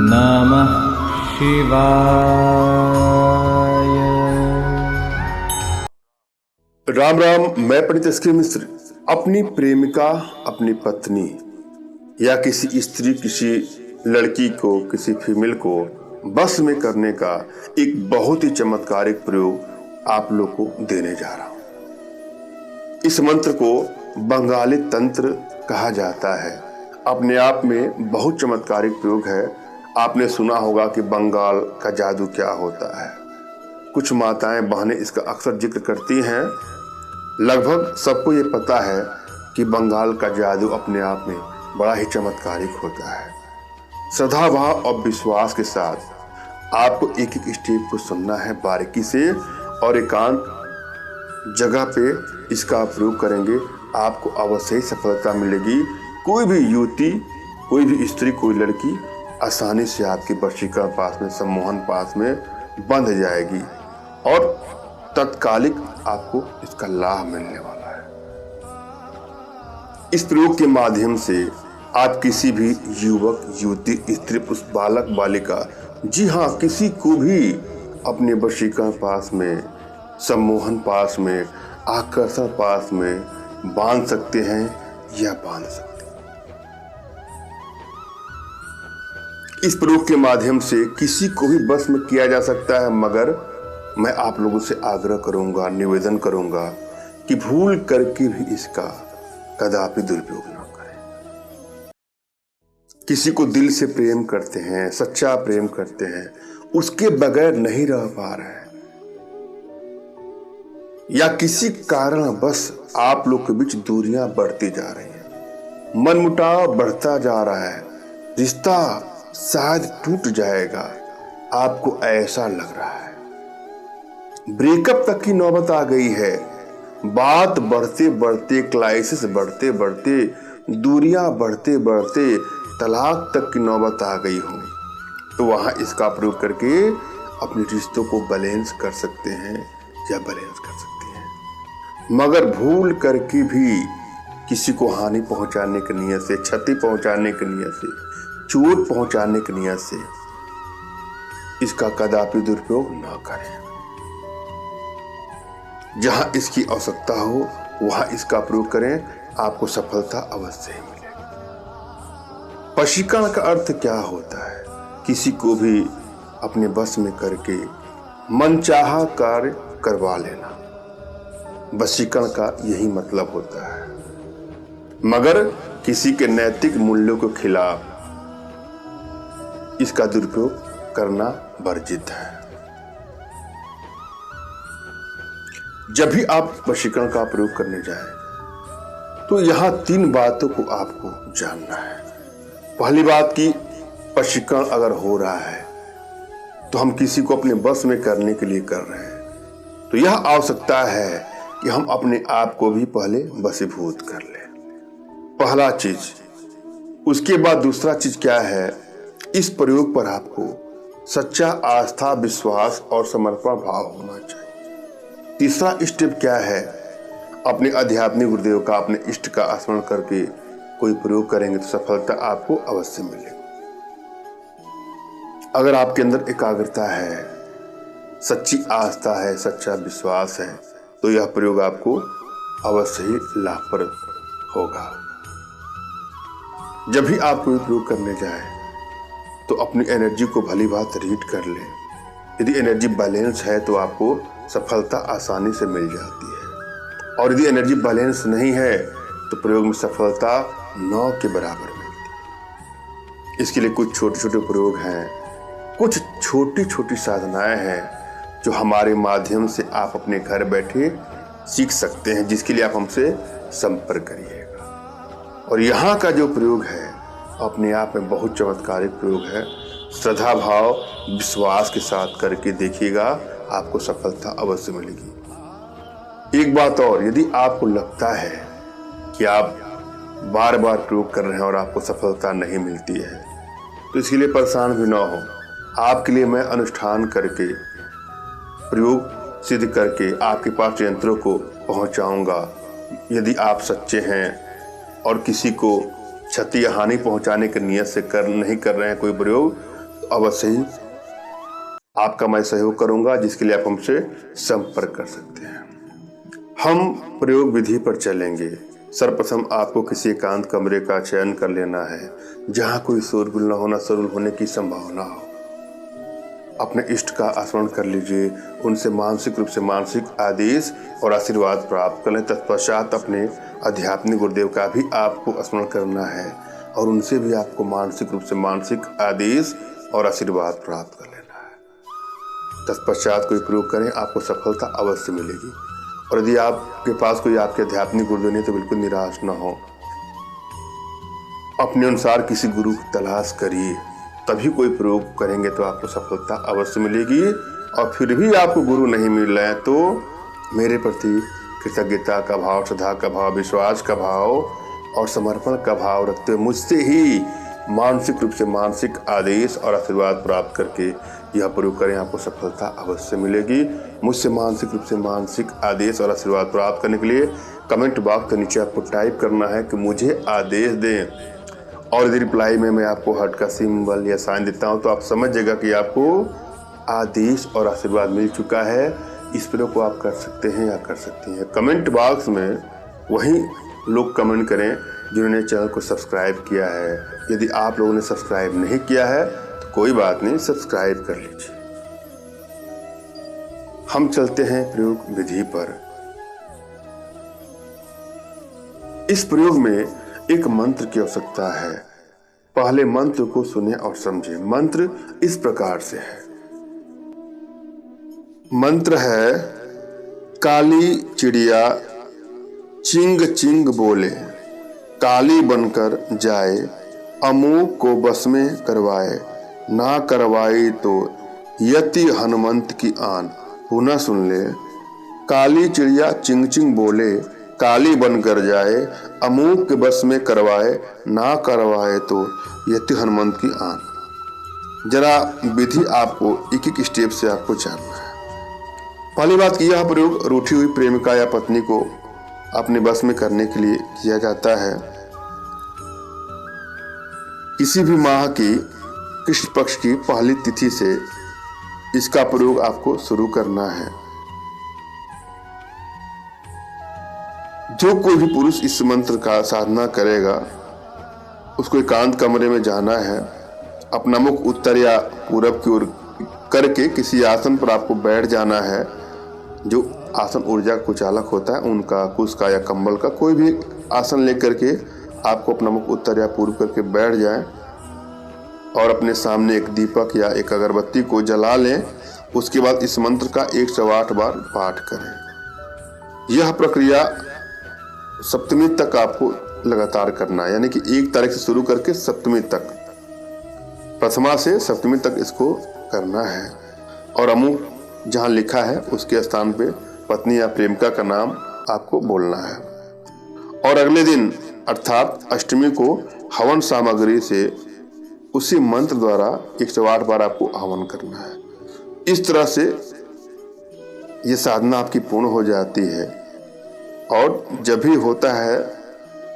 नमः शिवाय। राम राम। मैं पंडित एस के मिश्र अपनी प्रेमिका, अपनी पत्नी या किसी स्त्री, किसी लड़की को, किसी फीमेल को बस में करने का एक बहुत ही चमत्कारिक प्रयोग आप लोग को देने जा रहा हूं। इस मंत्र को बंगाली तंत्र कहा जाता है। अपने आप में बहुत चमत्कारिक प्रयोग है। आपने सुना होगा कि बंगाल का जादू क्या होता है। कुछ माताएं बहनें इसका अक्सर जिक्र करती हैं। लगभग सबको ये पता है कि बंगाल का जादू अपने आप में बड़ा ही चमत्कारिक होता है। श्रद्धा भाव और विश्वास के साथ आपको एक एक स्टेप को सुनना है बारीकी से, और एकांत जगह पे इसका प्रयोग करेंगे। आपको अवश्य ही सफलता मिलेगी। कोई भी युवती, कोई भी स्त्री, कोई लड़की आसानी से आपके वशीकरण पास में, सम्मोहन पास में बंध जाएगी और तत्कालिक आपको इसका लाभ मिलने वाला है। इस प्रयोग के माध्यम से आप किसी भी युवक, युवती, स्त्री, पुरुष, बालक, बालिका, जी हाँ, किसी को भी अपने वशीकरण पास में, सम्मोहन पास में, आकर्षण पास में बांध सकते हैं या बांध सकते हैं। इस प्रयोग के माध्यम से किसी को भी बस में किया जा सकता है, मगर मैं आप लोगों से आग्रह करूंगा, निवेदन करूंगा कि भूल करके भी इसका कदापि दुरुपयोग न करें। किसी को दिल से प्रेम करते हैं, सच्चा प्रेम करते हैं, उसके बगैर नहीं रह पा रहे हैं, या किसी कारण बस आप लोग के बीच दूरियां बढ़ती जा रही हैं, मनमुटाव बढ़ता जा रहा है, रिश्ता शायद टूट जाएगा, आपको ऐसा लग रहा है, ब्रेकअप तक की नौबत आ गई है, बात बढ़ते बढ़ते, क्राइसिस बढ़ते बढ़ते, दूरियां बढ़ते बढ़ते तलाक तक की नौबत आ गई हो, तो वहां इसका प्रयोग करके अपने रिश्तों को बैलेंस कर सकते हैं या बैलेंस कर सकते हैं। मगर भूल करके भी किसी को हानि पहुंचाने की नियत से, क्षति पहुंचाने की नियत से, चोट पहुंचाने की नियत से इसका कदापि दुरुपयोग न करें। जहां इसकी आवश्यकता हो वहां इसका प्रयोग करें, आपको सफलता अवश्य ही मिलेगी। वशीकरण का अर्थ क्या होता है? किसी को भी अपने बस में करके मनचाहा कार्य करवा लेना, वशीकरण का यही मतलब होता है। मगर किसी के नैतिक मूल्यों के खिलाफ इसका दुरुपयोग करना वर्जित है। जब भी आप वशीकरण का प्रयोग करने जाएं, तो यहां 3 बातों को आपको जानना है। पहली बात कि वशीकरण अगर हो रहा है तो हम किसी को अपने बस में करने के लिए कर रहे हैं, तो यह आवश्यकता है कि हम अपने आप को भी पहले वशीभूत कर लें, पहला चीज। उसके बाद दूसरा चीज क्या है? इस प्रयोग पर आपको सच्चा आस्था, विश्वास और समर्पण भाव होना चाहिए। तीसरा स्टेप क्या है? अपने आध्यात्मिक गुरुदेव का, अपने इष्ट का स्मरण करके कोई प्रयोग करेंगे तो सफलता आपको अवश्य मिलेगी। अगर आपके अंदर एकाग्रता है, सच्ची आस्था है, सच्चा विश्वास है, तो यह प्रयोग आपको अवश्य ही लाभप्रद होगा। जब भी आप कोई प्रयोग करने जाए तो अपनी एनर्जी को भली बात रीड कर ले। यदि एनर्जी बैलेंस है तो आपको सफलता आसानी से मिल जाती है, और यदि एनर्जी बैलेंस नहीं है तो प्रयोग में सफलता 9 के बराबर मिलती है। इसके लिए कुछ छोटे छोटे प्रयोग हैं, कुछ छोटी छोटी साधनाएं हैं जो हमारे माध्यम से आप अपने घर बैठे सीख सकते हैं, जिसके लिए आप हमसे संपर्क करिएगा। और यहाँ का जो प्रयोग है अपने आप में बहुत चमत्कारिक प्रयोग है। श्रद्धा भाव, विश्वास के साथ करके देखिएगा, आपको सफलता अवश्य मिलेगी। एक बात और, यदि आपको लगता है कि आप बार बार प्रयोग कर रहे हैं और आपको सफलता नहीं मिलती है, तो इसके लिए परेशान भी ना हो। आपके लिए मैं अनुष्ठान करके, प्रयोग सिद्ध करके आपके पास यंत्रों को पहुंचाऊंगा। यदि आप सच्चे हैं और किसी को क्षति या हानि पहुंचाने की नियत से नहीं कर रहे हैं कोई प्रयोग, तो अवश्य ही आपका मैं सहयोग करूंगा, जिसके लिए आप हमसे संपर्क कर सकते हैं। हम प्रयोग विधि पर चलेंगे। सर्वप्रथम आपको किसी एकांत कमरे का चयन कर लेना है जहां कोई शोरगुल न होना, शोरगुल होने की संभावना हो। अपने इष्ट का स्मरण कर लीजिए, उनसे मानसिक रूप से मानसिक आदेश और आशीर्वाद प्राप्त कर लें। तत्पश्चात अपने आध्यात्मिक गुरुदेव का भी आपको स्मरण करना है और उनसे भी आपको मानसिक रूप से मानसिक आदेश और आशीर्वाद प्राप्त कर लेना है। तत्पश्चात कोई प्रयोग करें, आपको सफलता अवश्य मिलेगी। और यदि आपके पास कोई आपके आध्यात्मिक गुरुदेव नहीं तो बिल्कुल निराश न हो, अपने अनुसार किसी गुरु की तलाश करिए, तभी कोई प्रयोग करेंगे तो आपको सफलता अवश्य मिलेगी। और फिर भी आपको गुरु नहीं मिल रहे हैं तो मेरे प्रति कृतज्ञता का भाव, श्रद्धा का भाव, विश्वास का भाव और समर्पण का भाव रखते हुए मुझसे ही मानसिक रूप से मानसिक आदेश और आशीर्वाद प्राप्त करके यह प्रयोग करें, आपको सफलता अवश्य मिलेगी। मुझसे मानसिक रूप से मानसिक आदेश और आशीर्वाद प्राप्त करने के लिए कमेंट बॉक्स के नीचे आपको टाइप करना है कि मुझे आदेश दें, और यदि रिप्लाई में मैं आपको हार्ट का सिंबल या साइन देता हूं तो आप समझ जाएगा कि आपको आदेश और आशीर्वाद मिल चुका है। इस प्रयोग को आप कर सकते हैं या कर सकती हैं। कमेंट बॉक्स में वही लोग कमेंट करें जिन्होंने चैनल को सब्सक्राइब किया है। यदि आप लोगों ने सब्सक्राइब नहीं किया है तो कोई बात नहीं, सब्सक्राइब कर लीजिए। हम चलते हैं प्रयोग विधि पर। इस प्रयोग में एक मंत्र की आवश्यकता है। पहले मंत्र को सुने और समझे। मंत्र इस प्रकार से है। मंत्र है, काली चिड़िया चिंग चिंग बोले, काली बनकर जाए, अमूक को बस में करवाए, ना करवाई तो यति हनुमंत की आन। पुनः सुन ले। काली चिड़िया चिंग चिंग बोले, काली बनकर जाए, अमूक के बस में करवाए, ना करवाए तो यति हनुमंत की आन। जरा विधि आपको एक एक स्टेप से आपको जानना है। पहली बात कि यह प्रयोग रूठी हुई प्रेमिका या पत्नी को अपने बस में करने के लिए किया जाता है। किसी भी माह की कृष्ण पक्ष की पहली तिथि से इसका प्रयोग आपको शुरू करना है। जो कोई भी पुरुष इस मंत्र का साधना करेगा उसको एकांत कमरे में जाना है, अपना मुख उत्तर या पूरब की ओर करके किसी आसन पर आपको बैठ जाना है। जो आसन ऊर्जा को चालक होता है, उनका, कुश का या कंबल का कोई भी आसन लेकर के आपको अपना मुख उत्तर या पूर्व करके बैठ जाएं और अपने सामने एक दीपक या एक अगरबत्ती को जला लें। उसके बाद इस मंत्र का 108 बार पाठ करें। यह प्रक्रिया सप्तमी तक आपको लगातार करना है, यानी कि 1 तारीख से शुरू करके सप्तमी तक, प्रथमा से सप्तमी तक इसको करना है। और अमुक जहाँ लिखा है उसके स्थान पे पत्नी या प्रेमिका का नाम आपको बोलना है। और अगले दिन अर्थात अष्टमी को हवन सामग्री से उसी मंत्र द्वारा 108 बार आपको हवन करना है। इस तरह से ये साधना आपकी पूर्ण हो जाती है। और जब भी होता है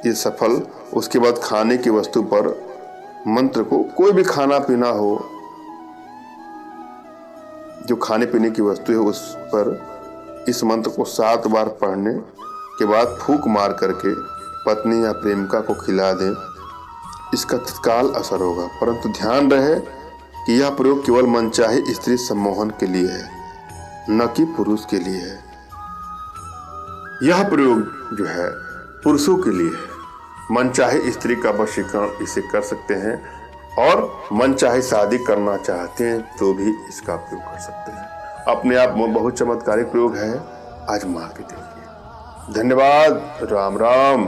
ये सफल, उसके बाद खाने की वस्तु पर मंत्र को, कोई भी खाना पीना हो, जो खाने पीने की वस्तु है उस पर इस मंत्र को 7 बार पढ़ने के बाद फूंक मार करके पत्नी या प्रेमिका को खिला दें। इसका तत्काल असर होगा। परंतु ध्यान रहे कि यह प्रयोग केवल मनचाहे स्त्री सम्मोहन के लिए है, न कि पुरुष के लिए है। यह प्रयोग जो है पुरुषों के लिए है। मनचाहे स्त्री का वशीकरण इसे कर सकते हैं और मनचाहे शादी करना चाहते हैं तो भी इसका प्रयोग कर सकते हैं। अपने आप में बहुत चमत्कारिक प्रयोग है, आजमा के देखिए। धन्यवाद। राम राम।